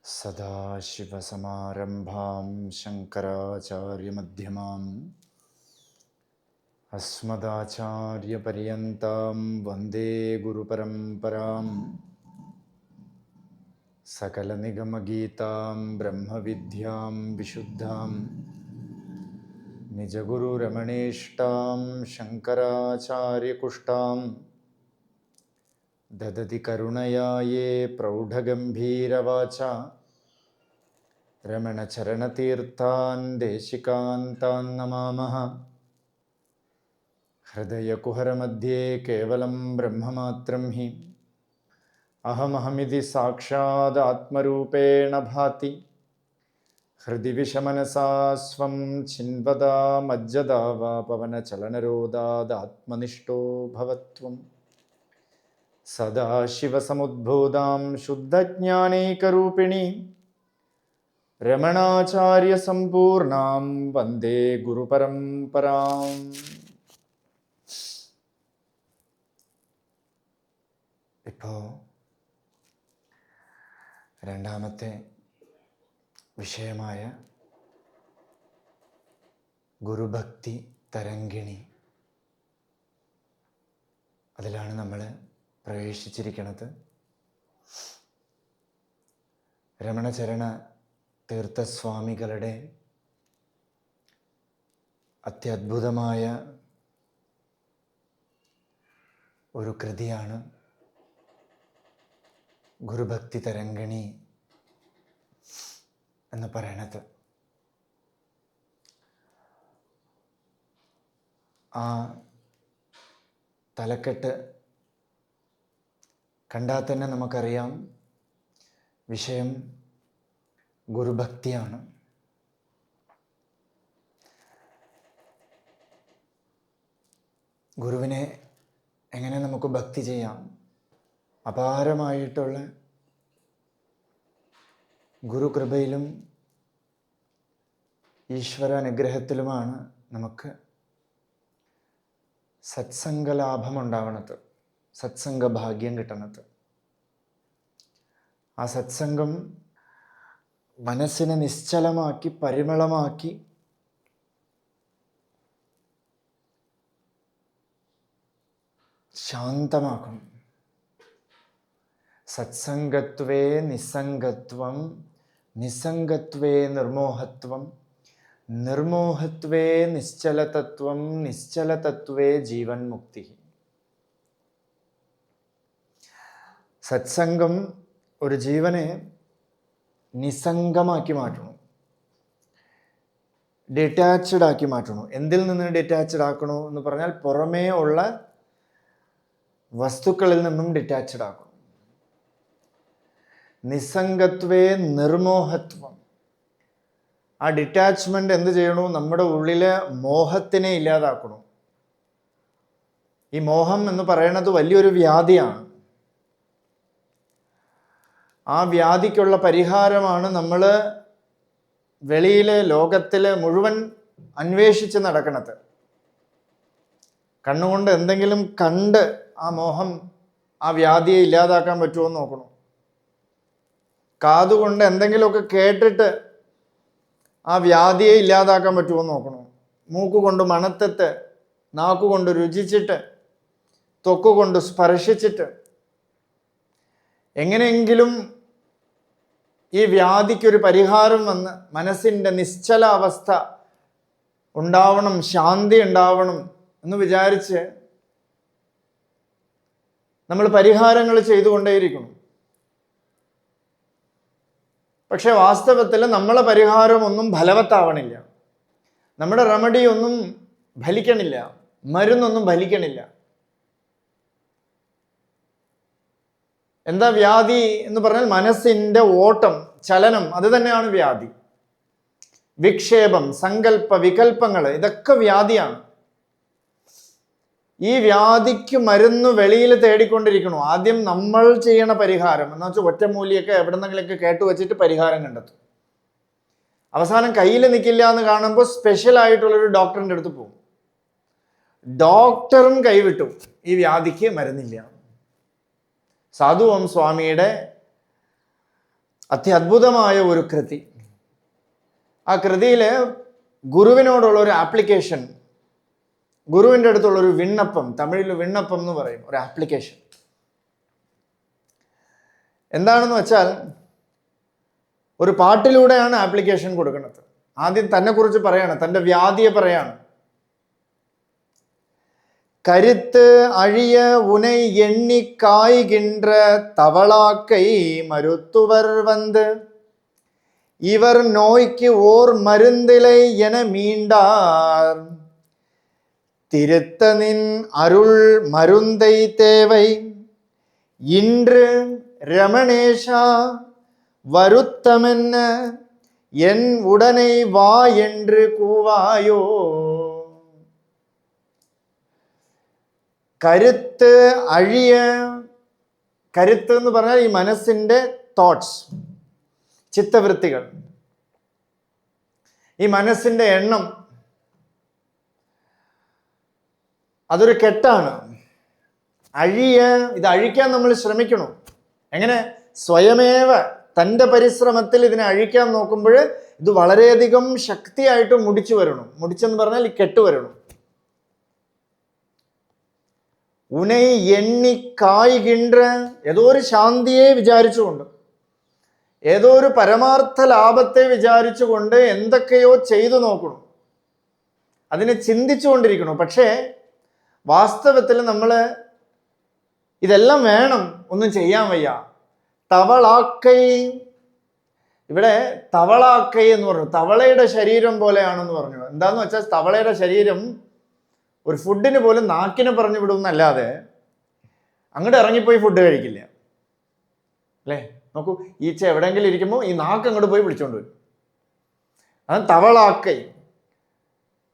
സദാശിവസമാരംഭാം ശങ്കരാചാര്യമധ്യമാം അസ്മദാചാര്യപര്യന്താം വന്ദേ ഗുരുപരമ്പരാം. സകലനിഗമഗീതാം ബ്രഹ്മവിദ്യാം വിശുദ്ധാം നിജഗുരുരമണീഷ്ടാം ശങ്കരാചാര്യകുഷ്ടാം ദദതി കരുണയാ യേ പ്രൗഢഗംഭീരവാച രമണചരണതീർത്ഥാൻ ദേശികാൻ താൻ നമാമഃ. ഹൃദയകുഹരമധ്യേ കേവലം ബ്രഹ്മമാത്രം ഹി അഹമഹമിതി സാക്ഷാത് ആത്മരൂപേണ ഭാതി. ഹൃദി വിഷമനസാ സ്വം ചിൻവതാ മജ്ജദാ വാ പവനചലനരോധാത് ആത്മനിഷ്ഠോ ഭവത്വം. സദാശിവസമുദ്ഭൂതാം ശുദ്ധജ്ഞാനൈകരൂപിണീം രമണാചാര്യസമ്പൂർണാം വന്ദേ ഗുരുപരമ്പരാം. ഇപ്പോൾ രണ്ടാമത്തെ വിഷയമായ ഗുരുഭക്തി തരംഗിണി, അതിലാണ് നമ്മൾ പ്രവേശിച്ചിരിക്കുന്നത്. രമണചരണ തീർത്ഥസ്വാമികളുടെ അത്യദ്ഭുതമായ ഒരു കൃതിയാണ് ഗുരുഭക്തി തരംഗിണി എന്ന് പറയണത്. ആ തലക്കെട്ട് കണ്ടാൽ തന്നെ നമുക്കറിയാം, വിഷയം ഗുരുഭക്തിയാണ്. ഗുരുവിനെ എങ്ങനെ നമുക്ക് ഭക്തി ചെയ്യാം? അപാരമായിട്ടുള്ള ഗുരുകൃപയിലും ഈശ്വര അനുഗ്രഹത്തിലുമാണ് നമുക്ക് സത്സംഗലാഭമുണ്ടാവണത്, സത്സംഗഭാഗ്യം കിട്ടണത്. ആ സത്സംഗം മനസ്സിനെ നിശ്ചലമാക്കി പരിമളമാക്കി ശാന്തമാക്കും. സത്സംഗത്വേ നിസ്സംഗത്വം, നിസ്സംഗത്വേ നിർമോഹത്വം, നിർമോഹത്വേ നിശ്ചലതത്വം, നിശ്ചലതത്വേ ജീവൻ മുക്തി. സത്സംഗം ഒരു ജീവനെ നിസ്സംഗമാക്കി മാറ്റണു, ഡിറ്റാച്ച്ഡ് ആക്കി മാറ്റണു. എന്തിൽ നിന്ന് ഡിറ്റാച്ച്ഡ് ആക്കണു എന്ന് പറഞ്ഞാൽ പുറമേ ഉള്ള വസ്തുക്കളിൽ നിന്നും ഡിറ്റാച്ച്ഡ് ആക്കണം. നിസ്സംഗത്വേ നിർമോഹത്വം. ആ ഡിറ്റാച്ച്മെന്റ് എന്ത് ചെയ്യണു? നമ്മുടെ ഉള്ളിലെ മോഹത്തിനെ ഇല്ലാതാക്കണു. ഈ മോഹം എന്ന് പറയുന്നത് വലിയൊരു വ്യാധിയാണ്. ആ വ്യാധിക്കുള്ള പരിഹാരമാണ് നമ്മൾ വെളിയിലെ ലോകത്തിലെ മുഴുവൻ അന്വേഷിച്ച് നടക്കുന്നത്. കണ്ണുകൊണ്ട് എന്തെങ്കിലും കണ്ട് ആ മോഹം, ആ വ്യാധിയെ ഇല്ലാതാക്കാൻ പറ്റുമോ എന്ന് നോക്കണം. കാതുകൊണ്ട് എന്തെങ്കിലുമൊക്കെ കേട്ടിട്ട് ആ വ്യാധിയെ ഇല്ലാതാക്കാൻ പറ്റുമോ എന്ന് നോക്കണം. മൂക്കുകൊണ്ട് മണത്തിട്ട്, നാക്കുകൊണ്ട് രുചിച്ചിട്ട്, ത്വക്കുകൊണ്ട് സ്പർശിച്ചിട്ട് എങ്ങനെയെങ്കിലും ഈ വ്യാധിക്കൊരു പരിഹാരം വന്ന് മനസ്സിൻ്റെ നിശ്ചല അവസ്ഥ ഉണ്ടാവണം, ശാന്തി ഉണ്ടാവണം എന്ന് വിചാരിച്ച് നമ്മൾ പരിഹാരങ്ങൾ ചെയ്തുകൊണ്ടേയിരിക്കണം. പക്ഷെ വാസ്തവത്തിൽ നമ്മളെ പരിഹാരമൊന്നും ഫലവത്താവണില്ല. നമ്മുടെ റെമഡി ഒന്നും ഫലിക്കണില്ല, മരുന്നൊന്നും ഫലിക്കണില്ല. എന്താ വ്യാധി എന്ന് പറഞ്ഞാൽ മനസ്സിൻ്റെ ഓട്ടം, ചലനം, അത് തന്നെയാണ് വ്യാധി. വിക്ഷേപം, സങ്കല്പ വികല്പങ്ങൾ, ഇതൊക്കെ വ്യാധിയാണ്. ഈ വ്യാധിക്ക് മരുന്ന് വെളിയിൽ തേടിക്കൊണ്ടിരിക്കണു. ആദ്യം നമ്മൾ ചെയ്യണ പരിഹാരം എന്ന് വെച്ചാൽ ഒറ്റമൂലിയൊക്കെ എവിടെന്നെങ്കിലൊക്കെ കേട്ടുവച്ചിട്ട് പരിഹാരം കണ്ടെത്തും. അവസാനം കയ്യിൽ നിൽക്കില്ല എന്ന് കാണുമ്പോൾ സ്പെഷ്യൽ ആയിട്ടുള്ളൊരു ഡോക്ടറിൻ്റെ അടുത്ത് പോകും. ഡോക്ടറും കൈവിട്ടു, ഈ വ്യാധിക്ക് മരുന്നില്ല. സാധുവം സ്വാമിയുടെ അത്യദ്ഭുതമായ ഒരു കൃതി. ആ കൃതിയിൽ ഗുരുവിനോടുള്ള ഒരു ആപ്ലിക്കേഷൻ, ഗുരുവിൻ്റെ അടുത്തുള്ളൊരു വിണ്ണപ്പം, തമിഴിൽ വിണ്ണപ്പം എന്ന് പറയും, ഒരു ആപ്ലിക്കേഷൻ. എന്താണെന്ന് വെച്ചാൽ ഒരു പാട്ടിലൂടെയാണ് ആപ്ലിക്കേഷൻ കൊടുക്കുന്നത്. ആദ്യം തന്നെക്കുറിച്ച് പറയാണ്, തൻ്റെ വ്യാധിയെ പറയാണ്. கருத்து அழிய உனை எண்ணி காய்கின்ற தவளாக்கை மருத்துவர் வந்து இவர் நோய்க்கு ஓர் மருந்திலை என மீண்டார். திருத்தனின் அருள் மருந்தை தேவை இன்று ரமணேஷா வருத்தமென்ன என் உடனை வா என்று கூவாயோ. കരുത്ത് അഴിയ, കരുത്ത് എന്ന് പറഞ്ഞാൽ ഈ മനസ്സിൻ്റെ തോട്ട്സ്, ചിത്തവൃത്തികൾ, ഈ മനസ്സിൻ്റെ എണ്ണം, അതൊരു കെട്ടാണ്. അഴിയ, ഇത് അഴിക്കാൻ നമ്മൾ ശ്രമിക്കണം. എങ്ങനെ? സ്വയമേവ തൻ്റെ പരിശ്രമത്തിൽ ഇതിനെ അഴിക്കാൻ നോക്കുമ്പോൾ ഇത് വളരെയധികം ശക്തിയായിട്ട് മുടിച്ചു വരണം. മുടിച്ചെന്ന് പറഞ്ഞാൽ ഈ കെട്ട് വരണം. ഉനൈ എണ്ണി കായ്കിன்ற, ഏതോ ഒരു ശാന്തിയെ വിചാരിച്ചുകൊണ്ട്, ഏതോ ഒരു പരമാർത്ഥ ലാഭത്തെ വിചാരിച്ചുകൊണ്ട് എന്തൊക്കെയോ ചെയ്തു നോക്കണം, അതിനെ ചിന്തിച്ചുകൊണ്ടിരിക്കണം. പക്ഷേ വാസ്തവത്തിൽ നമ്മൾ ഇതെല്ലാം വേണം, ഒന്നും ചെയ്യാൻ വയ്യ. തവളാക്കൈ, ഇവിടെ തവളാക്കൈ എന്ന് പറഞ്ഞു, തവളയുടെ ശരീരം പോലെയാണെന്ന് പറഞ്ഞു. എന്താന്ന് വെച്ചാൽ തവളയുടെ ശരീരം ഒരു ഫുഡിന് പോലും നാക്കിനെ പറഞ്ഞു വിടുമെന്നല്ലാതെ അങ്ങോട്ട് ഇറങ്ങിപ്പോയി ഫുഡ് കഴിക്കില്ല അല്ലേ? നോക്കൂ, ഈച്ച എവിടെയെങ്കിലും ഇരിക്കുമ്പോൾ ഈ നാക്ക് അങ്ങോട്ട് പോയി പിടിച്ചോണ്ട് വരും. അത് തവളാക്കൈ.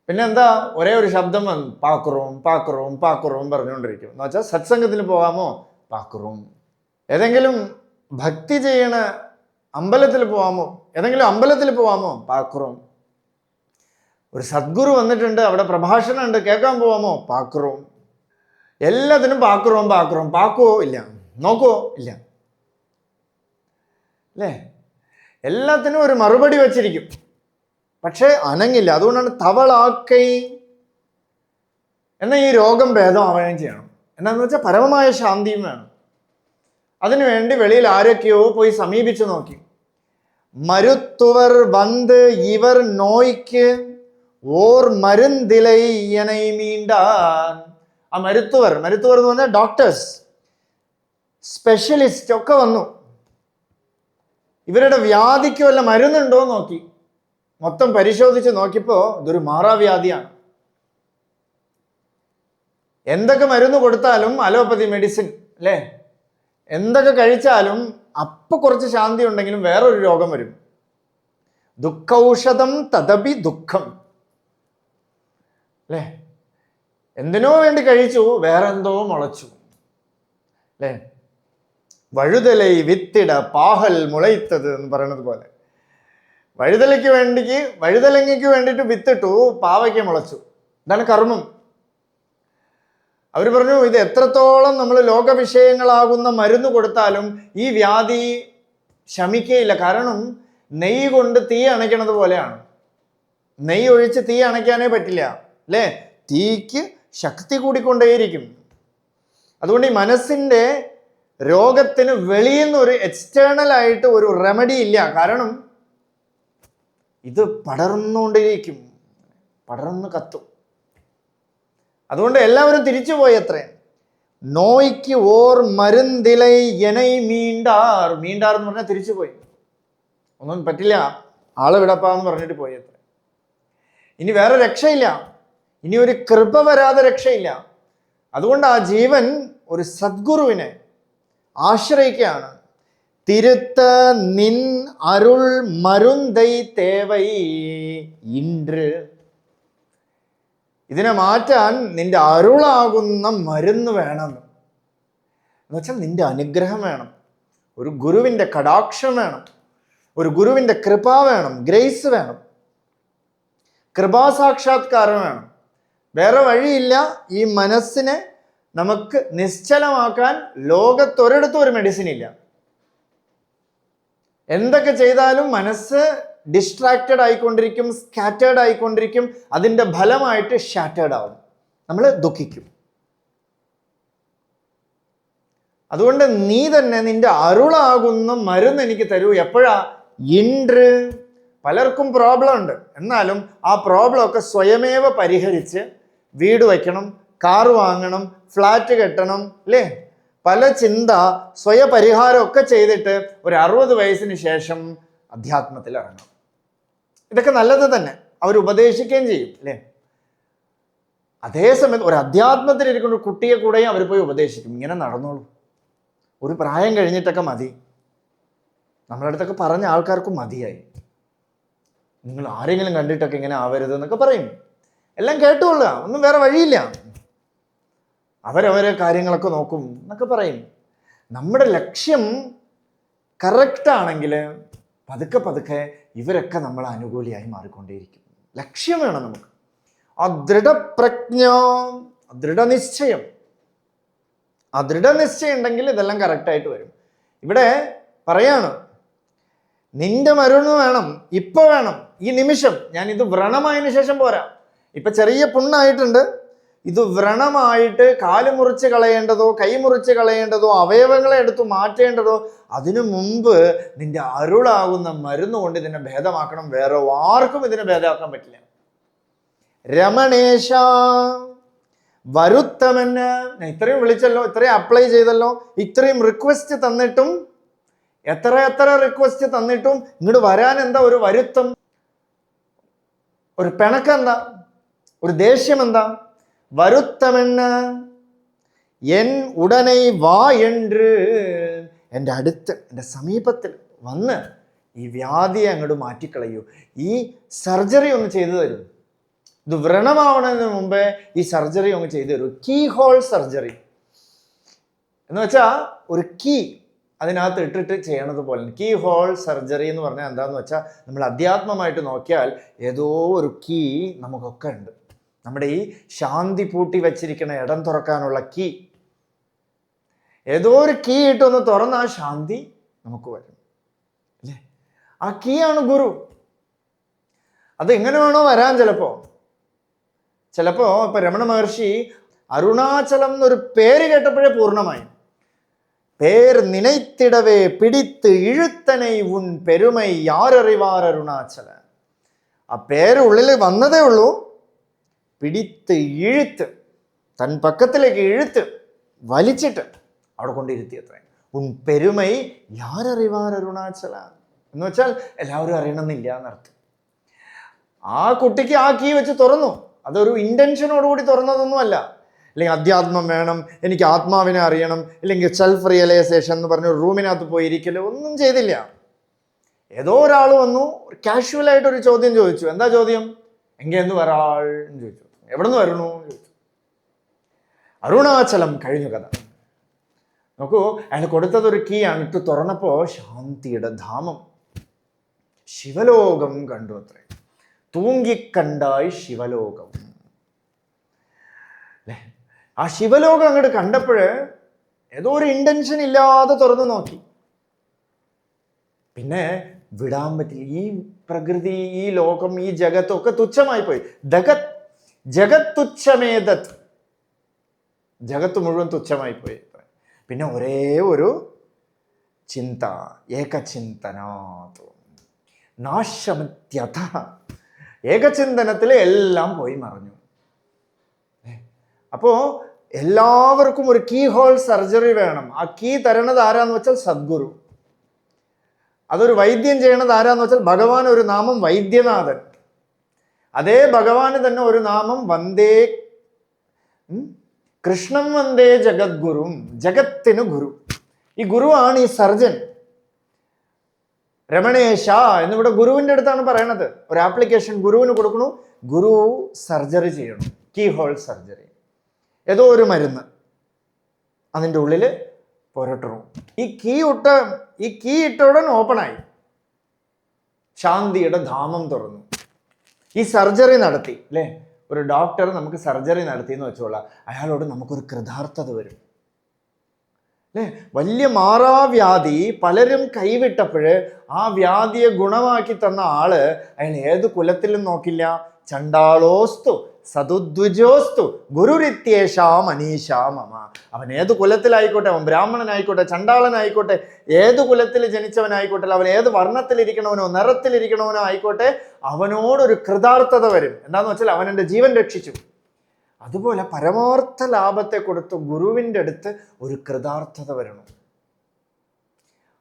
പിന്നെ എന്താ, ഒരേ ഒരു ശബ്ദം വന്നു, പാക്കുറവും പാക്കുറവും പാക്കുറവും പറഞ്ഞുകൊണ്ടിരിക്കും. എന്ന് വെച്ചാൽ സത്സംഗത്തിന് പോകാമോ? പാക്കുറവും. ഏതെങ്കിലും ഭക്തി ചെയ്യണ അമ്പലത്തിൽ പോകാമോ? ഏതെങ്കിലും അമ്പലത്തിൽ പോകാമോ? പാക്കുറവും. ഒരു സദ്ഗുരു വന്നിട്ടുണ്ട്, അവിടെ പ്രഭാഷണം ഉണ്ട്, കേൾക്കാൻ പോവാമോ? പാക്കുറവും. എല്ലാത്തിനും പാക്കുറവും പാക്കുറവും. പാക്കുവോ? ഇല്ല. നോക്കുവോ? ഇല്ല. അല്ലേ? എല്ലാത്തിനും ഒരു മറുപടി വച്ചിരിക്കും, പക്ഷേ അനങ്ങില്ല. അതുകൊണ്ടാണ് തവളാക്കൈ. എന്നാൽ ഈ രോഗം ഭേദമാവുകയും ചെയ്യണം. എന്താണെന്ന് വെച്ചാൽ പരമമായ ശാന്തിയും വേണം. അതിനുവേണ്ടി വെളിയിൽ ആരൊക്കെയോ പോയി സമീപിച്ചു നോക്കി. മരുത്തുവർ വന്ന് ഇവർ നോയ്ക്ക് ഓർ മരുന്നിലൈ എനൈ മീണ്ടാൻ. ആ മരുത്തുവർ, മരുത്തുവർ എന്ന് പറഞ്ഞാൽ ഡോക്ടേഴ്സ്, സ്പെഷ്യലിസ്റ്റ് ഒക്കെ വന്നു. ഇവരുടെ വ്യാധിക്ക് വല്ല മരുന്നുണ്ടോ നോക്കി. മൊത്തം പരിശോധിച്ച് നോക്കിയപ്പോൾ ഇതൊരു മാറാവ്യാധിയാണ്. എന്തൊക്കെ മരുന്ന് കൊടുത്താലും, അലോപ്പതി മെഡിസിൻ അല്ലേ, എന്തൊക്കെ കഴിച്ചാലും അപ്പൊ കുറച്ച് ശാന്തി ഉണ്ടെങ്കിലും വേറൊരു രോഗം വരും. ദുഃഖൌഷധം തദപി ദുഃഖം അല്ലേ? എന്തിനോ വേണ്ടി കഴിച്ചു, വേറെന്തോ മുളച്ചു അല്ലേ? വഴുതലൈ വിത്തിട പാഹൽ മുളയ്ത്തത് എന്ന് പറയുന്നത് പോലെ, വഴുതലങ്ങയ്ക്ക് വേണ്ടിയിട്ട് വിത്തിട്ടു, പാവയ്ക്ക് മുളച്ചു. ഇതാണ് കർമ്മം. അവർ പറഞ്ഞു, ഇത് എത്രത്തോളം നമ്മൾ ലോകവിഷയങ്ങളാകുന്ന മരുന്ന് കൊടുത്താലും ഈ വ്യാധി ശമിക്കുകയില്ല. കാരണം നെയ്യ് കൊണ്ട് തീ അണയ്ക്കണത് പോലെയാണ്. നെയ്യ് ഒഴിച്ച് തീ അണയ്ക്കാനേ പറ്റില്ല അല്ലേ? തീക്ക് ശക്തി കൂടിക്കൊണ്ടേയിരിക്കും. അതുകൊണ്ട് ഈ മനസ്സിൻ്റെ രോഗത്തിന് വെളിയിൽ നിന്ന് ഒരു എക്സ്റ്റേണൽ ആയിട്ട് ഒരു റെമഡി ഇല്ല. കാരണം ഇത് പടർന്നുകൊണ്ടേയിരിക്കും, പടർന്ന് കത്തും. അതുകൊണ്ട് എല്ലാവരും തിരിച്ചു പോയി അത്രേ. നോയ്ക്ക് ഓർ മരുന്നിലൈ എനൈ മീണ്ടാർ. മീണ്ടാർ എന്ന് പറഞ്ഞാൽ തിരിച്ചു പോയി. ഒന്നും പറ്റില്ല, ആളെ വിടപ്പാന്ന് പറഞ്ഞിട്ട് പോയി അത്രേ. ഇനി വേറെ രക്ഷയില്ല, ഇനി ഒരു കൃപ വരാതെ രക്ഷയില്ല. അതുകൊണ്ട് ആ ജീവൻ ഒരു സദ്ഗുരുവിനെ ആശ്രയിക്കുകയാണ്. തിരുത്ത നിൻ അരുൾ മരുന്തൈ തേവൈ ഇன்று. ഇതിനെ മാറ്റാൻ നിന്റെ അരുളാകുന്ന മരുന്ന് വേണം. എന്നുവെച്ചാൽ നിന്റെ അനുഗ്രഹം വേണം, ഒരു ഗുരുവിൻ്റെ കടാക്ഷം വേണം, ഒരു ഗുരുവിൻ്റെ കൃപ വേണം, ഗ്രേസ് വേണം, കൃപാസാക്ഷാത്കാരം വേണം. വേറെ വഴിയില്ല. ഈ മനസ്സിനെ നമുക്ക് നിശ്ചലമാക്കാൻ ലോകത്തൊരിടത്തും ഒരു മെഡിസിൻ ഇല്ല. എന്തൊക്കെ ചെയ്താലും മനസ്സ് ഡിസ്ട്രാക്റ്റഡ് ആയിക്കൊണ്ടിരിക്കും, സ്കാറ്റേർഡ് ആയിക്കൊണ്ടിരിക്കും. അതിൻ്റെ ഫലമായിട്ട് ഷാറ്റേർഡ് ആവും, നമ്മൾ ദുഃഖിക്കും. അതുകൊണ്ട് നീ തന്നെ നിന്റെ അരുളാകുന്ന മരുന്ന് എനിക്ക് തരൂ. എപ്പോഴാ? ഇன்று. പലർക്കും പ്രോബ്ലം ഉണ്ട്, എന്നാലും ആ പ്രോബ്ലം ഒക്കെ സ്വയമേവ പരിഹരിച്ച് വീട് വയ്ക്കണം, കാറ് വാങ്ങണം, ഫ്ലാറ്റ് കെട്ടണം, അല്ലേ? പല ചിന്ത സ്വയപരിഹാരം ഒക്കെ ചെയ്തിട്ട് ഒരു 60 വയസ്സിന് ശേഷം അധ്യാത്മത്തിൽ ഇറങ്ങണം. ഇതൊക്കെ നല്ലത് തന്നെ, അവർ ഉപദേശിക്കുകയും ചെയ്യും, അല്ലേ? അതേസമയത്ത് ഒരു അധ്യാത്മത്തിൽ ഇരിക്കുന്ന ഒരു കുട്ടിയെ കൂടെയും അവർ പോയി ഉപദേശിക്കും, ഇങ്ങനെ നടന്നോളൂ, ഒരു പ്രായം കഴിഞ്ഞിട്ടൊക്കെ മതി. നമ്മുടെ അടുത്തൊക്കെ പറഞ്ഞ ആൾക്കാർക്കും മതിയായി, നിങ്ങൾ ആരെങ്കിലും കണ്ടിട്ടൊക്കെ ഇങ്ങനെ ആവരുത് എന്നൊക്കെ പറയും. എല്ലാം കേട്ടുകൊള്ളുക, ഒന്നും വേറെ വഴിയില്ല, അവരവരെ കാര്യങ്ങളൊക്കെ നോക്കും എന്നൊക്കെ പറയും. നമ്മുടെ ലക്ഷ്യം കറക്റ്റാണെങ്കിൽ പതുക്കെ പതുക്കെ ഇവരൊക്കെ നമ്മളെ അനുകൂലിയായി മാറിക്കൊണ്ടേയിരിക്കും. ലക്ഷ്യം വേണം നമുക്ക്, ആ ദൃഢപ്രജ്ഞ, ദൃഢനിശ്ചയം. ആ ദൃഢനിശ്ചയം ഉണ്ടെങ്കിൽ ഇതെല്ലാം കറക്റ്റായിട്ട് വരും. ഇവിടെ പറയാണ്, നിന്റെ മരുന്ന് വേണം, ഇപ്പൊ വേണം, ഈ നിമിഷം. ഞാൻ ഇത് വ്രണമായതിനു ശേഷം പോരാ. ഇപ്പൊ ചെറിയ പുണ്ണായിട്ടുണ്ട്, ഇത് വ്രണമായിട്ട് കാല് മുറിച്ച് കളയേണ്ടതോ കൈ മുറിച്ച് കളയേണ്ടതോ അവയവങ്ങളെ എടുത്തു മാറ്റേണ്ടതോ അതിനു മുമ്പ് നിന്റെ അരുളാകുന്ന മരുന്ന് കൊണ്ട് ഇതിനെ ഭേദമാക്കണം. വേറെ ആർക്കും ഇതിനെ ഭേദമാക്കാൻ പറ്റില്ല. രമണേശ വരുത്തമെന്ന് ഞാൻ ഇത്രയും വിളിച്ചല്ലോ, ഇത്രയും അപ്ലൈ ചെയ്തല്ലോ, ഇത്രയും റിക്വസ്റ്റ് തന്നിട്ടും, എത്ര റിക്വസ്റ്റ് തന്നിട്ടും ഇങ്ങോട്ട് വരാൻ എന്താ ഒരു വരുത്തം, ഒരു പിണക്കെന്താ, ഒരു ദേഷ്യം എന്താ? വരുത്തമെന്ന് എൻ ഉടനെ വാ എന്ന് എൻ്റെ അടുത്ത്, എൻ്റെ സമീപത്തിൽ വന്ന് ഈ വ്യാധിയെ അങ്ങോട്ട് മാറ്റിക്കളയൂ, ഈ സർജറി ഒന്ന് ചെയ്തു തരൂ. ഇത് വ്രണമാവണതിന് മുമ്പേ ഈ സർജറി ഒന്ന് ചെയ്തു തരൂ. കീ ഹോൾ സർജറി എന്ന് വെച്ചാൽ ഒരു കീ അതിനകത്ത് ഇട്ടിട്ട് ചെയ്യണത് പോലെ. കീ ഹോൾ സർജറി എന്ന് പറഞ്ഞാൽ എന്താന്ന് വെച്ചാൽ, നമ്മൾ അധ്യാത്മമായിട്ട് നോക്കിയാൽ ഏതോ ഒരു കീ നമുക്കൊക്കെ ഉണ്ട്. നമ്മുടെ ഈ ശാന്തി പൂട്ടി വെച്ചിരിക്കുന്ന ഇടം തുറക്കാനുള്ള കീ, ഏതോ ഒരു കീ ഇട്ടൊന്ന് തുറന്ന ആ ശാന്തി നമുക്ക് വരും, അല്ലേ? ആ കീ ആണ് ഗുരു. അത് എങ്ങനെ വേണോ വരാൻ. ചിലപ്പോ ഇപ്പൊ രമണ മഹർഷി അരുണാചലം എന്നൊരു പേര് കേട്ടപ്പോഴേ പൂർണ്ണമായി. പേര് നിനൈത്തിടവേ പിടിത്ത് ഇഴുത്തനൈ ഉൻ പെരുമൈ യാരറിവാർ അരുണാചല. ആ പേര് ഉള്ളിൽ വന്നതേ ഉള്ളൂ. പിടിത്ത് ഇഴുത്ത്, തൻ പക്കത്തിലേക്ക് ഇഴുത്ത് വലിച്ചിട്ട് അവിടെ കൊണ്ടിരുത്തി. അത്ര ഉൻ പെരുമൈ യാരറിവാർ അരുണാചല എന്ന് വെച്ചാൽ എല്ലാവരും അറിയണമെന്നില്ല എന്നർത്ഥം. ആ കുട്ടിക്ക് ആ കീ വെച്ച് തുറന്നു. അതൊരു ഇൻറ്റൻഷനോടുകൂടി തുറന്നതൊന്നുമല്ല. അല്ലെങ്കിൽ അധ്യാത്മം വേണം, എനിക്ക് ആത്മാവിനെ അറിയണം, അല്ലെങ്കിൽ സെൽഫ് റിയലൈസേഷൻ എന്ന് പറഞ്ഞ ഒരു റൂമിനകത്ത് പോയി ഇരിക്കല് ഒന്നും ചെയ്തില്ല. ഏതോ ഒരാൾ വന്നു, കാഷ്വലായിട്ടൊരു ചോദ്യം ചോദിച്ചു. എന്താ ചോദ്യം? എങ്കിൽ എന്ന് ഒരാൾ ചോദിച്ചു. എവിടെ നിന്ന് വരണു ചോദിച്ചു. അരുണാചലം. കഴിഞ്ഞു കഥ. നോക്കൂ, അയാൾ കൊടുത്തതൊരു കീ ആണ്. ഇട്ട് തുറന്നപ്പോ ശാന്തിയുടെ ധാമം, ശിവലോകം കണ്ടു. അത്രേ തൂങ്ങിക്കണ്ടായി ശിവലോകം. ആ ശിവലോകം അങ്ങോട്ട് കണ്ടപ്പോഴ് ഏതോ ഒരു ഇന്റൻഷൻ ഇല്ലാതെ തുറന്നു നോക്കി. പിന്നെ വിടാൻ പറ്റില്ല. ഈ പ്രകൃതി, ഈ ലോകം, ഈ ജഗത്തൊക്കെ തുച്ഛമായി പോയി. ജഗത് തുച്ഛമേതത്, ജഗത്ത് മുഴുവൻ തുച്ഛമായി പോയി. പിന്നെ ഒരേ ഒരു ചിന്ത, ഏകചിന്തനാത് നാശമത്യഥ. ഏകചിന്തനത്തിൽ എല്ലാം പോയി മറഞ്ഞു. അപ്പോ എല്ലാവർക്കും ഒരു കീ ഹോൾ സർജറി വേണം. ആ കീ തരണത് ആരാന്ന് വെച്ചാൽ സദ്ഗുരു. അതൊരു വൈദ്യം ചെയ്യണത് ആരാന്ന് വെച്ചാൽ ഭഗവാൻ. ഒരു നാമം വൈദ്യനാഥൻ. അതേ ഭഗവാന് തന്നെ ഒരു നാമം വന്ദേ കൃഷ്ണം വന്ദേ ജഗദ്ഗുരും. ജഗത്തിന് ഗുരു. ഈ ഗുരുവാണ് ഈ സർജൻ. രമണേശ എന്നിവിടെ ഗുരുവിൻ്റെ അടുത്താണ് പറയണത്. ഒരു ആപ്ലിക്കേഷൻ ഗുരുവിന് കൊടുക്കണു. ഗുരു സർജറി ചെയ്യണം, കീ ഹോൾ സർജറി. ഏതോ ഒരു മരുന്ന് അതിൻ്റെ ഉള്ളിൽ പുരട്ടണം. ഈ കീ ഇട്ട ഉടൻ ഓപ്പണായി, ശാന്തിയുടെ ധാമം തുറന്നു. ഈ സർജറി നടത്തി, അല്ലേ? ഒരു ഡോക്ടർ നമുക്ക് സർജറി നടത്തി എന്ന് വെച്ചോളാം, അയാളോട് നമുക്കൊരു കൃതാർത്ഥത വരും. അല്ലേ? വലിയ മാറാവ്യാധി പലരും കൈവിട്ടപ്പോഴ് ആ വ്യാധിയെ ഗുണമാക്കി തന്ന ആള് അയാൾ ഏത് കുലത്തിലും നോക്കില്ല. ചണ്ടാളോസ്തു സതുദ്വിജോസ്തു ഗുരുരിത്യേഷാം മനീഷാ മമ. അവൻ ഏത് കുലത്തിലായിക്കോട്ടെ, അവൻ ബ്രാഹ്മണനായിക്കോട്ടെ, ചണ്ടാളനായിക്കോട്ടെ, ഏത് കുലത്തിൽ ജനിച്ചവനായിക്കോട്ടെ, അവൻ ഏത് വർണ്ണത്തിലിരിക്കണവനോ നിറത്തിലിരിക്കണവനോ ആയിക്കോട്ടെ, അവനോടൊരു കൃതാർത്ഥത വരും. എന്താന്ന് വെച്ചാൽ അവൻ എൻ്റെ ജീവൻ രക്ഷിച്ചു. അതുപോലെ പരമാർത്ഥ ലാഭത്തെ കൊടുത്ത് ഗുരുവിൻ്റെ അടുത്ത് ഒരു കൃതാർത്ഥത വരണം.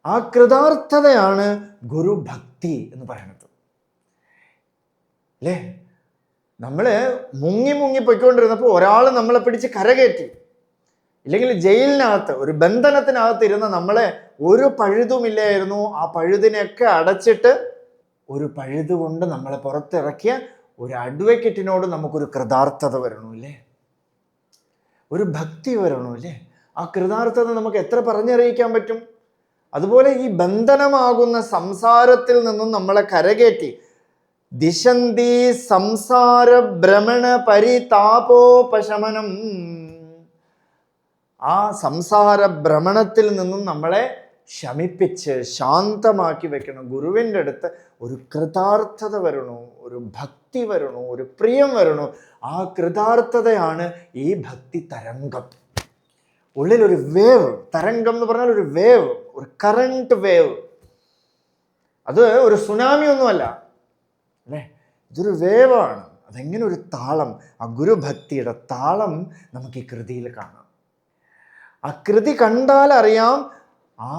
ആ കൃതാർത്ഥതയാണ് ഗുരുഭക്തി എന്ന് പറയുന്നത്. അല്ലേ? നമ്മള് മുങ്ങി പൊയ്ക്കൊണ്ടിരുന്നപ്പോൾ ഒരാൾ നമ്മളെ പിടിച്ച് കരകയറ്റി, ഇല്ലെങ്കിൽ ജയിലിനകത്ത് ഒരു ബന്ധനത്തിനകത്ത് ഇരുന്ന നമ്മളെ ഒരു പഴുതുമില്ലായിരുന്നു. ആ പഴുതിനെയൊക്കെ അടച്ചിട്ട് ഒരു പഴുത് കൊണ്ട് നമ്മളെ പുറത്തിറക്കിയ ഒരു അഡ്വക്കേറ്റിനോട് നമുക്കൊരു കൃതാർത്ഥത വരണമില്ലേ? ഒരു ഭക്തി വരണമില്ലേ? ആ കൃതാർത്ഥത നമുക്ക് എത്ര പറഞ്ഞറിയിക്കാൻ പറ്റും? അതുപോലെ ഈ ബന്ധനമാകുന്ന സംസാരത്തിൽ നിന്നും നമ്മളെ കരകയറ്റി ദിശന്തി സംസാര ഭ്രമണ പരിതാപോപശമനം, ആ സംസാര ഭ്രമണത്തിൽ നിന്നും നമ്മളെ ശമിപ്പിച്ച് ശാന്തമാക്കി വെക്കണം. ഗുരുവിൻ്റെ അടുത്ത് ഒരു കൃതാർത്ഥത വരണു, ഒരു ഭക്തി വരണു, ഒരു പ്രിയം വരണു. ആ കൃതാർത്ഥതയാണ് ഈ ഭക്തി തരംഗം. ഉള്ളിലൊരു വേവ്, തരംഗം എന്ന് പറഞ്ഞാൽ ഒരു വേവ്, ഒരു കറണ്ട് വേവ്. അത് ഒരു സുനാമി ഒന്നുമല്ല, അല്ലേ? ഇതൊരു വേവാണ്. അതെങ്ങനെ ഒരു താളം, ആ ഗുരുഭക്തിയുടെ താളം നമുക്ക് ഈ കൃതിയിൽ കാണാം. ആ കൃതി കണ്ടാൽ അറിയാം ആ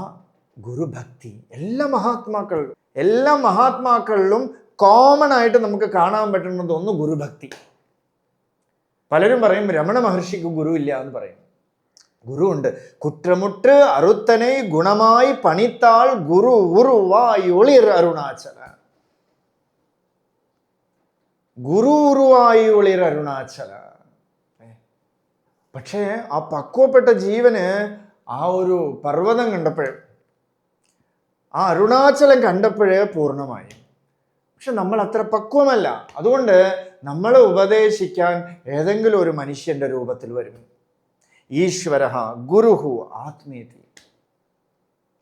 ഗുരുഭക്തി എല്ലാ മഹാത്മാക്കളിലും കോമൺ ആയിട്ട് നമുക്ക് കാണാൻ പറ്റുന്നത് ഒന്ന് ഗുരുഭക്തി. പലരും പറയും രമണ മഹർഷിക്ക് ഗുരു ഇല്ല എന്ന് പറയും. ഗുരു ഉണ്ട്. കുற்றமுற்று അറുത്തനെ ഗുണമായി പണിത്താൾ ഗുരു ഉരുവായി ഒളിർ അരുണാചല. ഗുരു ഉരുവായി ഒളിർ അരുണാചല. പക്ഷേ ആ പക്വപ്പെട്ട ജീവന് ആ ഒരു പർവ്വതം കണ്ടപ്പോഴേ, ആ അരുണാചലം കണ്ടപ്പോഴേ പൂർണ്ണമായി. പക്ഷെ നമ്മൾ അത്ര പക്വമല്ല. അതുകൊണ്ട് നമ്മളെ ഉപദേശിക്കാൻ ഏതെങ്കിലും ഒരു മനുഷ്യന്റെ രൂപത്തിൽ വരും. ഈശ്വര ഗുരുഹു ആത്മീയത്തിൽ,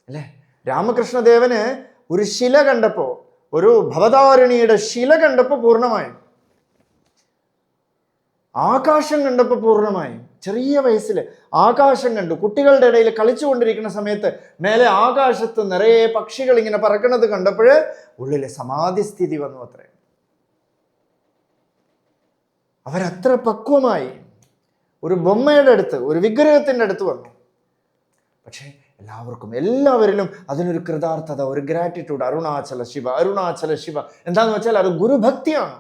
അല്ലേ? രാമകൃഷ്ണദേവന് ഒരു ശില കണ്ടപ്പോൾ, ഒരു ഭവതാരിണിയുടെ ശില കണ്ടപ്പോൾ പൂർണ്ണമായി. ആകാശം കണ്ടപ്പോൾ പൂർണ്ണമായി. ചെറിയ വയസ്സിൽ ആകാശം കണ്ടു. കുട്ടികളുടെ ഇടയിൽ കളിച്ചുകൊണ്ടിരിക്കുന്ന സമയത്ത് മേലെ ആകാശത്ത് നിറയെ പക്ഷികൾ ഇങ്ങനെ പറക്കുന്നത് കണ്ടപ്പോൾ ഉള്ളിലെ സമാധിസ്ഥിതി വന്നു. അത്രേ അവരത്ര പക്വമായി ഒരു ബൊമ്മയുടെ അടുത്ത്, ഒരു വിഗ്രഹത്തിൻ്റെ അടുത്ത് വന്നു. പക്ഷേ എല്ലാവരിലും അതിനൊരു കൃതാർത്ഥത, ഒരു ഗ്രാറ്റിറ്റ്യൂഡ്. അരുണാചല ശിവ, അരുണാചല ശിവ. എന്താന്ന് വെച്ചാൽ അത് ഗുരുഭക്തിയാണ്.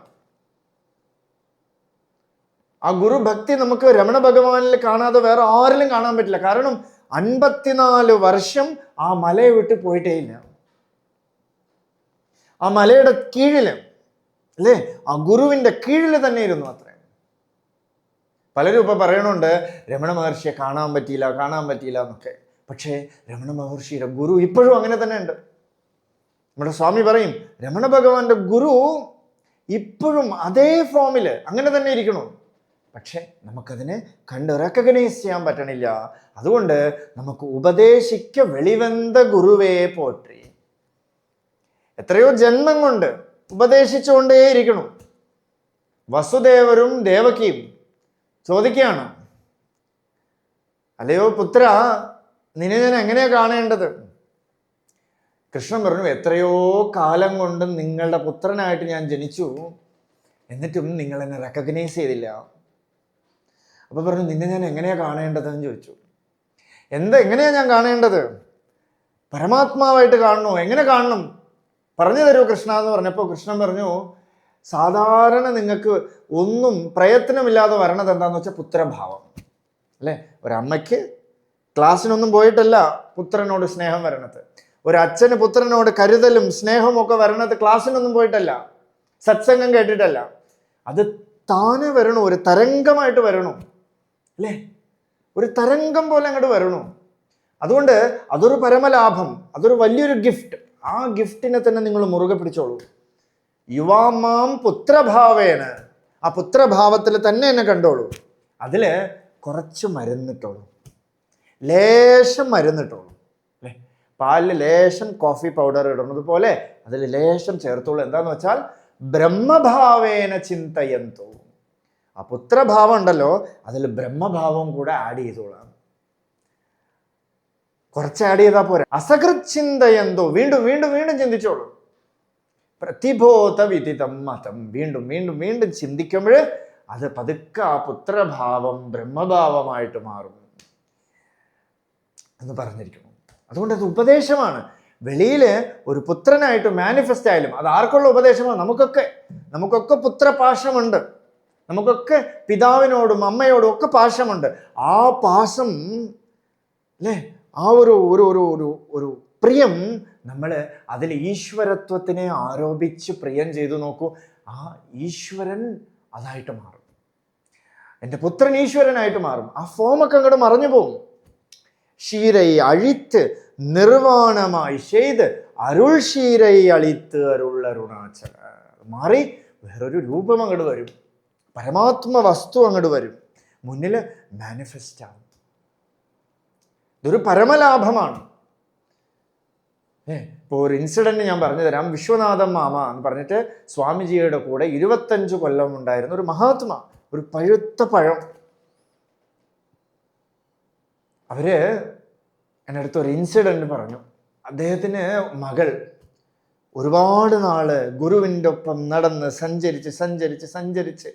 ആ ഗുരുഭക്തി നമുക്ക് രമണ ഭഗവാനിൽ കാണാതെ വേറെ ആരിലും കാണാൻ പറ്റില്ല. കാരണം 54 വർഷം ആ മലയെ വിട്ട് പോയിട്ടേ ഇല്ല. ആ മലയുടെ കീഴില്, അല്ലേ, ആ ഗുരുവിന്റെ കീഴിൽ തന്നെ ഇരുന്നു. അത്രയും പലരും ഇപ്പൊ പറയണുണ്ട് രമണ മഹർഷിയെ കാണാൻ പറ്റിയില്ല എന്നൊക്കെ. പക്ഷേ രമണ മഹർഷിയുടെ ഗുരു ഇപ്പോഴും അങ്ങനെ തന്നെ ഉണ്ട്. നമ്മുടെ സ്വാമി പറയും രമണ ഭഗവാന്റെ ഗുരു ഇപ്പോഴും അതേ ഫോമില് അങ്ങനെ തന്നെ ഇരിക്കണു. പക്ഷെ നമുക്കതിനെ കണ്ട് റെക്കഗ്നൈസ് ചെയ്യാൻ പറ്റണില്ല. അതുകൊണ്ട് നമുക്ക് ഉപദേശിക്ക വെളിവെന്ത ഗുരുവേ പോറ്റി. എത്രയോ ജന്മം കൊണ്ട് ഉപദേശിച്ചുകൊണ്ടേയിരിക്കണം. വസുദേവരും ദേവകിയും ചോദിക്കുകയാണ്, അല്ലയോ പുത്ര, നിന്നെ ഞാൻ എങ്ങനെയാ കാണേണ്ടത്? കൃഷ്ണൻ പറഞ്ഞു, എത്രയോ കാലം കൊണ്ട് നിങ്ങളുടെ പുത്രനായിട്ട് ഞാൻ ജനിച്ചു, എന്നിട്ടും നിങ്ങൾ എന്നെ റെക്കഗ്നൈസ് ചെയ്തില്ല. അപ്പൊ പറഞ്ഞു, നിന്നെ ഞാൻ എങ്ങനെയാ കാണേണ്ടതെന്ന് ചോദിച്ചു. എങ്ങനെയാ ഞാൻ കാണേണ്ടത്? പരമാത്മാവായിട്ട് കാണണോ? എങ്ങനെ കാണണം? പറഞ്ഞു തരൂ കൃഷ്ണ എന്ന് പറഞ്ഞപ്പോൾ കൃഷ്ണൻ പറഞ്ഞു, സാധാരണ നിങ്ങൾക്ക് ഒന്നും പ്രയത്നമില്ലാതെ വരണത് എന്താന്ന് വെച്ചാൽ പുത്രഭാവം, അല്ലേ? ഒരമ്മയ്ക്ക് ക്ലാസ്സിനൊന്നും പോയിട്ടല്ല പുത്രനോട് സ്നേഹം വരണത്. ഒരച്ഛന് പുത്രനോട് കരുതലും സ്നേഹവും ഒക്കെ വരണത് ക്ലാസ്സിനൊന്നും പോയിട്ടല്ല, സത്സംഗം കേട്ടിട്ടല്ല. അത് താനെ വരണു, ഒരു തരംഗമായിട്ട് വരണു, അല്ലേ? ഒരു തരംഗം പോലെ അങ്ങോട്ട് വരണു. അതുകൊണ്ട് അതൊരു പരമലാഭം, അതൊരു വലിയൊരു ഗിഫ്റ്റ്. ആ ഗിഫ്റ്റിനെ തന്നെ നിങ്ങൾ മുറുകെ പിടിച്ചോളൂ. യുവാമാം പുത്രഭാവേന, ആ പുത്രഭാവത്തിൽ തന്നെ എന്നെ കണ്ടോളൂ. അതില് കുറച്ച് മരുന്നിട്ടോളൂ. ലേശം മരുന്നിട്ടോളൂ അല്ലേ. പാലിൽ ലേശം കോഫി പൗഡർ ഇടുന്നത് പോലെ അതിൽ ലേശം ചേർത്തോളൂ. എന്താന്ന് വെച്ചാൽ ബ്രഹ്മഭാവേന ചിന്തയന്തോ. ആ പുത്രഭാവം ഉണ്ടല്ലോ, അതിൽ ബ്രഹ്മഭാവം കൂടെ ആഡ് ചെയ്തോളാം. കുറച്ച് ആഡ് ചെയ്താൽ പോരാ. അസകൃത് ചിന്തയന്തോ, വീണ്ടും വീണ്ടും വീണ്ടും ചിന്തിച്ചോളൂ. പ്രതിബോധ വിദിതം മതം, വീണ്ടും വീണ്ടും വീണ്ടും ചിന്തിക്കുമ്പോൾ അത് പതുക്കെ ആ പുത്രഭാവം ബ്രഹ്മഭാവമായിട്ട് മാറും എന്ന് പറഞ്ഞിരിക്കുന്നു. അതുകൊണ്ട് അത് ഉപദേശമാണ്. വെളിയിൽ ഒരു പുത്രനായിട്ട് മാനിഫെസ്റ്റ് ആയാലും അത് ആർക്കുള്ള ഉപദേശമാണ്? നമുക്കൊക്കെ പുത്രപാശമുണ്ട്. നമുക്കൊക്കെ പിതാവിനോടും അമ്മയോടും ഒക്കെ പാശമുണ്ട്. ആ പാശം അല്ലേ, ആ ഒരു ഒരു ഒരു ഒരു ഒരു പ്രിയം നമ്മൾ അതിൽ ഈശ്വരത്വത്തിനെ ആരോപിച്ച് പ്രിയം ചെയ്തു നോക്കൂ. ആ ഈശ്വരൻ അതായിട്ട് മാറും. എൻ്റെ പുത്രൻ ഈശ്വരനായിട്ട് മാറും. ആ ഫോമൊക്കെ അങ്ങോട്ട് മറഞ്ഞു പോകും. ஷீரை அழித்து നിർവാണമായി ചെയ്ത് അരുൾ ഷീരൈ അളിത്ത് അരുൾ അരുണാചല മാറി വേറൊരു രൂപം അങ്ങോട്ട് വരും. പരമാത്മ വസ്തു അങ്ങോട്ട് വരും, മുന്നിൽ മാനിഫെസ്റ്റ് ആവും. ഇതൊരു പരമലാഭമാണ്. ഇപ്പോൾ ഒരു ഇൻസിഡന്റ് ഞാൻ പറഞ്ഞു തരാം. വിശ്വനാഥം മാമ എന്ന് പറഞ്ഞിട്ട് സ്വാമിജിയുടെ കൂടെ 25 കൊല്ലം ഉണ്ടായിരുന്ന ഒരു മഹാത്മ, ഒരു പഴുത്ത പഴം. അവര് എൻ്റെ അടുത്ത് ഒരു ഇൻസിഡന്റ് പറഞ്ഞു. അദ്ദേഹത്തിന് മകൾ ഒരുപാട് നാള് ഗുരുവിൻ്റെ ഒപ്പം നടന്ന് സഞ്ചരിച്ച്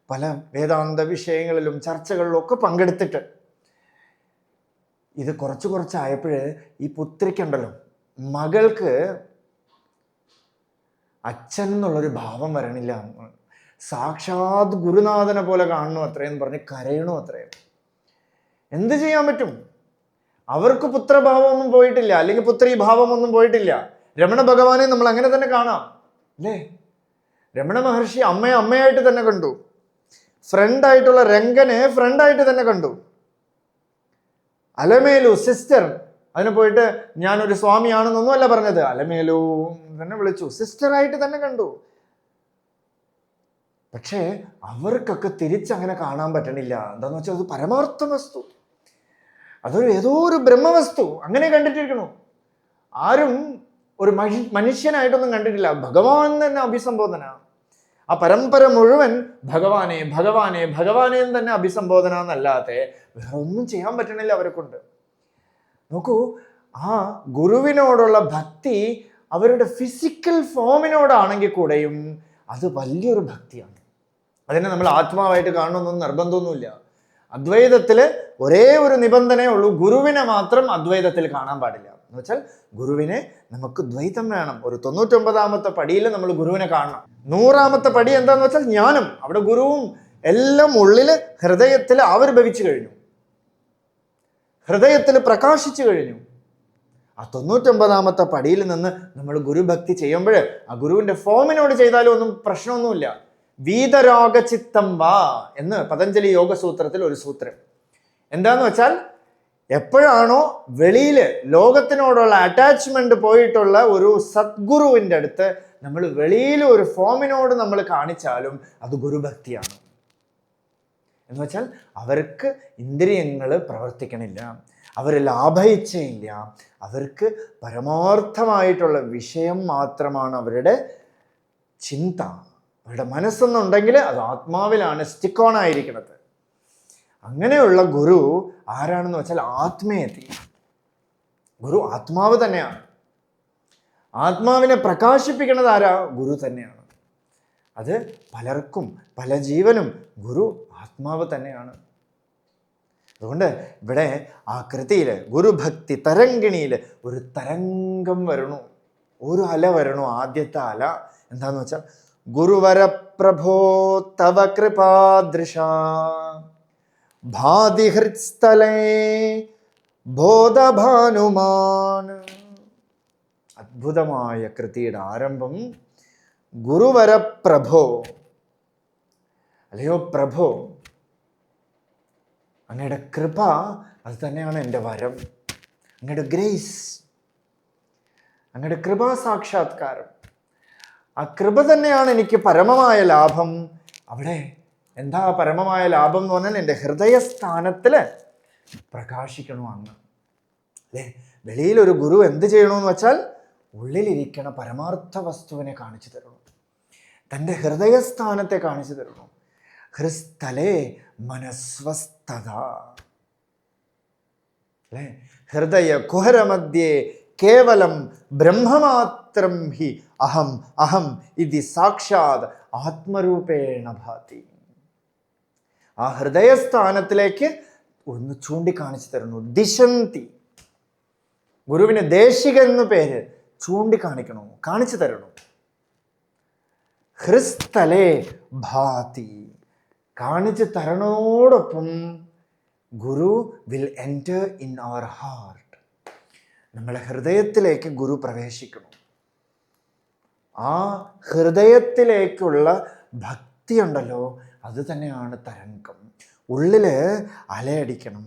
പല വേദാന്ത വിഷയങ്ങളിലും ചർച്ചകളിലും ഒക്കെ പങ്കെടുത്തിട്ട് ഇത് കുറച്ചായപ്പോഴ് ഈ പുത്രിക്കുണ്ടല്ലോ, മകൾക്ക് അച്ഛൻ എന്നുള്ളൊരു ഭാവം വരണില്ല. സാക്ഷാത് ഗുരുനാഥനെ പോലെ കാണണു അത്രയെന്ന് പറഞ്ഞ് കരയണു അത്രയും. എന്ത് ചെയ്യാൻ പറ്റും? അവർക്ക് പുത്രഭാവമൊന്നും പോയിട്ടില്ല, അല്ലെങ്കിൽ പുത്രീഭാവമൊന്നും പോയിട്ടില്ല. രമണ ഭഗവാനെ നമ്മൾ അങ്ങനെ തന്നെ കാണാം അല്ലേ. രമണ മഹർഷി അമ്മയെ അമ്മയായിട്ട് തന്നെ കണ്ടു, ഫ്രണ്ടായിട്ടുള്ള രംഗനെ ഫ്രണ്ടായിട്ട് തന്നെ കണ്ടു. അലമേലു സിസ്റ്റർ, അതിന് പോയിട്ട് ഞാനൊരു സ്വാമിയാണെന്നൊന്നും അല്ല പറഞ്ഞത്, അലമേലു തന്നെ വിളിച്ചു, സിസ്റ്ററായിട്ട് തന്നെ കണ്ടു. പക്ഷേ അവർക്കൊക്കെ തിരിച്ചങ്ങനെ കാണാൻ പറ്റണില്ല. എന്താന്ന് വെച്ചാൽ അത് പരമാർത്ഥ വസ്തു, അതൊരു ഏതോ ഒരു ബ്രഹ്മവസ്തു, അങ്ങനെ കണ്ടിട്ടിരിക്കണു. ആരും ഒരു മനുഷ്യനായിട്ടൊന്നും കണ്ടിട്ടില്ല. ഭഗവാൻ തന്നെ അഭിസംബോധന, ആ പരമ്പര മുഴുവൻ ഭഗവാനെ ഭഗവാനെ ഭഗവാനെ എന്ന് തന്നെ അഭിസംബോധന എന്നല്ലാതെ വേറെ ഒന്നും ചെയ്യാൻ പറ്റണില്ല അവരെ കൊണ്ട്. നോക്കൂ, ആ ഗുരുവിനോടുള്ള ഭക്തി അവരുടെ ഫിസിക്കൽ ഫോമിനോടാണെങ്കിൽ കൂടെയും അത് വലിയൊരു ഭക്തിയാണ്. അതിനെ നമ്മൾ ആത്മാവായിട്ട് കാണണമെന്നൊന്നും നിർബന്ധമൊന്നുമില്ല. അദ്വൈതത്തിൽ ഒരേ ഒരു നിബന്ധനയേ ഉള്ളൂ, ഗുരുവിനെ മാത്രം അദ്വൈതത്തിൽ കാണാൻ പാടില്ല. എന്ന് വെച്ചാൽ ഗുരുവിനെ നമുക്ക് ദ്വൈതം വേണം. ഒരു 99ാമത്തെ പടിയിൽ നമ്മൾ ഗുരുവിനെ കാണണം. 100ാമത്തെ പടി എന്താന്ന് വെച്ചാൽ ജ്ഞാനം. അവിടെ ഗുരുവും എല്ലാം ഉള്ളിൽ ഹൃദയത്തിൽ ആവിർഭവിച്ചു കഴിഞ്ഞു, ഹൃദയത്തിൽ പ്രകാശിച്ചു കഴിഞ്ഞു. ആ 99ാമത്തെ പടിയിൽ നിന്ന് നമ്മൾ ഗുരുഭക്തി ചെയ്യുമ്പോൾ ആ ഗുരുവിന്റെ ഫോമിനോട് ചെയ്താലും ഒന്നും പ്രശ്നമൊന്നുമില്ല. വീതരാഗചിത്തം വാ എന്ന് പതഞ്ജലി യോഗസൂത്രത്തിൽ ഒരു സൂത്രം. എന്താന്ന് വെച്ചാൽ എപ്പോഴാണോ വെളിയിൽ ലോകത്തിനോടുള്ള അറ്റാച്ച്മെന്റ് പോയിട്ടുള്ള ഒരു സദ്ഗുരുവിൻ്റെ അടുത്ത് നമ്മൾ വെളിയിൽ ഒരു ഫോമിനോട് നമ്മൾ കാണിച്ചാലും അത് ഗുരുഭക്തിയാണ്. എന്ന് വെച്ചാൽ അവർക്ക് ഇന്ദ്രിയങ്ങൾ പ്രവർത്തിക്കണില്ല, അവർ ലാഭയിച്ചയില്ല, അവർക്ക് പരമാർത്ഥമായിട്ടുള്ള വിഷയം മാത്രമാണ് അവരുടെ ചിന്ത. അവരുടെ മനസ്സെന്നുണ്ടെങ്കിൽ അത് ആത്മാവിലാണ് സ്റ്റിക്ക് ഓൺ ആയിരിക്കുന്നത്. അങ്ങനെയുള്ള ഗുരു ആരാണെന്ന് വെച്ചാൽ ആത്മേയതി. ഗുരു ആത്മാവ് തന്നെയാണ്. ആത്മാവിനെ പ്രകാശിപ്പിക്കുന്നത് ആരാ? ഗുരു തന്നെയാണ്. അത് പലർക്കും പല ജീവനും ഗുരു ആത്മാവ് തന്നെയാണ്. അതുകൊണ്ട് ഇവിടെ ആ കൃതിയിൽ ഗുരുഭക്തി തരംഗിണിയിൽ ഒരു തരംഗം വരണു, ഒരു അല വരണു. ആദ്യത്തെ അല എന്താന്ന് വെച്ചാൽ ഗുരുവരപ്രഭോ തവ കൃപാദൃശ ഭാതിഹൃത്സ്ഥലേ ബോധഭാനുമാൻ. അദ്ഭുതമായ കൃതിയുടെ ആരംഭം ഗുരുവരപ്രഭോ. അല്ലയോ പ്രഭോ, അങ്ങയുടെ കൃപ അത് തന്നെയാണ് എൻ്റെ വരം. അങ്ങയുടെ ഗ്രേസ്, അങ്ങയുടെ കൃപാ സാക്ഷാത്കാരം, ആ കൃപ തന്നെയാണ് എനിക്ക് പരമമായ ലാഭം. അവിടെ എന്താ പരമമായ ലാഭം എന്ന് പറഞ്ഞാൽ എൻ്റെ ഹൃദയസ്ഥാനത്തിൽ പ്രകാശിക്കണോ അങ്ങ്. അല്ലേ? വെളിയിലൊരു ഗുരു എന്ത് ചെയ്യണമെന്ന് വെച്ചാൽ ഉള്ളിലിരിക്കണ പരമാർത്ഥ വസ്തുവിനെ കാണിച്ചു തരണം, തൻ്റെ ഹൃദയസ്ഥാനത്തെ കാണിച്ചു തരണം. ഹൃസ്ഥലേ മനസ്വസ്ഥത. അല്ലേ? ഹൃദയ കുഹരമധ്യേ കേവലം ബ്രഹ്മമാത്രം ഹി അഹം അഹം ഇതി സാക്ഷാത് ആത്മരൂപേണ ഭാതി. ആ ഹൃദയസ്ഥാനത്തിലേക്ക് ഒന്ന് ചൂണ്ടിക്കാണിച്ചു തരുന്നു. ദിശന്തി. ഗുരുവിന് ദേശികൻ എന്ന് പേര്. ചൂണ്ടിക്കാണിക്കണോ, കാണിച്ചു തരണോ. ഹൃസ്ഥലേ ഭാതി. കാണിച്ചു തരണോടൊപ്പം ഗുരു will enter in our heart. നമ്മളെ ഹൃദയത്തിലേക്ക് ഗുരു പ്രവേശിക്കണം. ആ ഹൃദയത്തിലേക്കുള്ള ഭക്തി ഉണ്ടല്ലോ, അത് തന്നെയാണ് തരംഗം. ഉള്ളില് അലയടിക്കണം.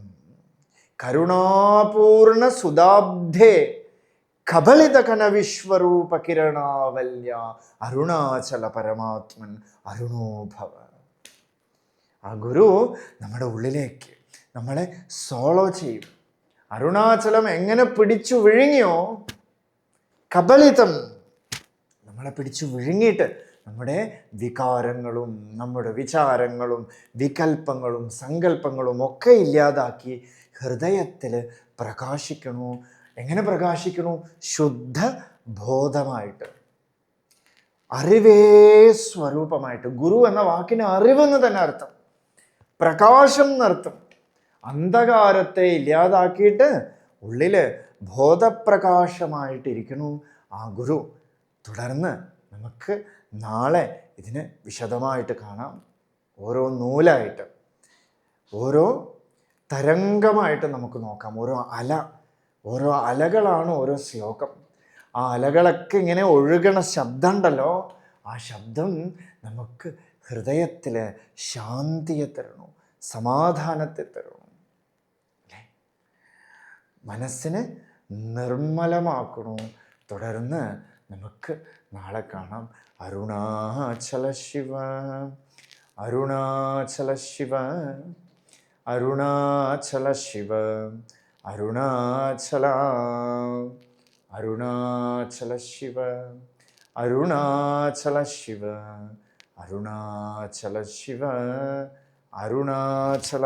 കരുണാപൂർണ സുതാബ്ധേ കബളിത കന വിശ്വരൂപ കിരണാവല്യ അരുണാചല പരമാത്മൻ അരുണോഭവ. ആ ഗുരു നമ്മുടെ ഉള്ളിലേക്ക് നമ്മളെ സോളോ ചെയ്യും. അരുണാചലം എങ്ങനെ പിടിച്ചു വിഴുങ്ങിയോ, കബളിതം നമ്മളെ പിടിച്ചു വിഴുങ്ങിയിട്ട് നമ്മുടെ വികാരങ്ങളും നമ്മുടെ വിചാരങ്ങളും വികൽപ്പങ്ങളും സങ്കല്പങ്ങളും ഒക്കെ ഇല്ലാതാക്കി ഹൃദയത്തിൽ പ്രകാശിക്കണു. എങ്ങനെ പ്രകാശിക്കണു? ശുദ്ധ ബോധമായിട്ട്, അറിവേ സ്വരൂപമായിട്ട്. ഗുരു എന്ന വാക്കിന് അറിവെന്ന് തന്നെ അർത്ഥം, പ്രകാശം എന്നർത്ഥം. അന്ധകാരത്തെ ഇല്ലാതാക്കിയിട്ട് ഉള്ളില് ബോധപ്രകാശമായിട്ടിരിക്കണു ആ ഗുരു. തുടർന്ന് നമുക്ക് നാളെ ഇതിന് വിശദമായിട്ട് കാണാം. ഓരോ നൂലായിട്ട്, ഓരോ തരംഗമായിട്ട് നമുക്ക് നോക്കാം. ഓരോ അലകളാണ് ഓരോ ശ്ലോകം. ആ അലകളൊക്കെ ഇങ്ങനെ ഒഴുകണ ശബ്ദം ഉണ്ടല്ലോ, ആ ശബ്ദം നമുക്ക് ഹൃദയത്തിൽ ശാന്തിയെ തരണു, സമാധാനത്തെ തരണു, മനസ്സിനെ നിർമ്മലമാക്കണു. തുടർന്ന് നമുക്ക് നാളെ കാണാം. അരുണാചല ശിവ, അരുണാചല ശിവ, അരുണാചല ശിവ, അരുണാചല, അരുണാചല ശിവ, അരുണാചല ശിവ, അരുണാചല ശിവ, അരുണാചല.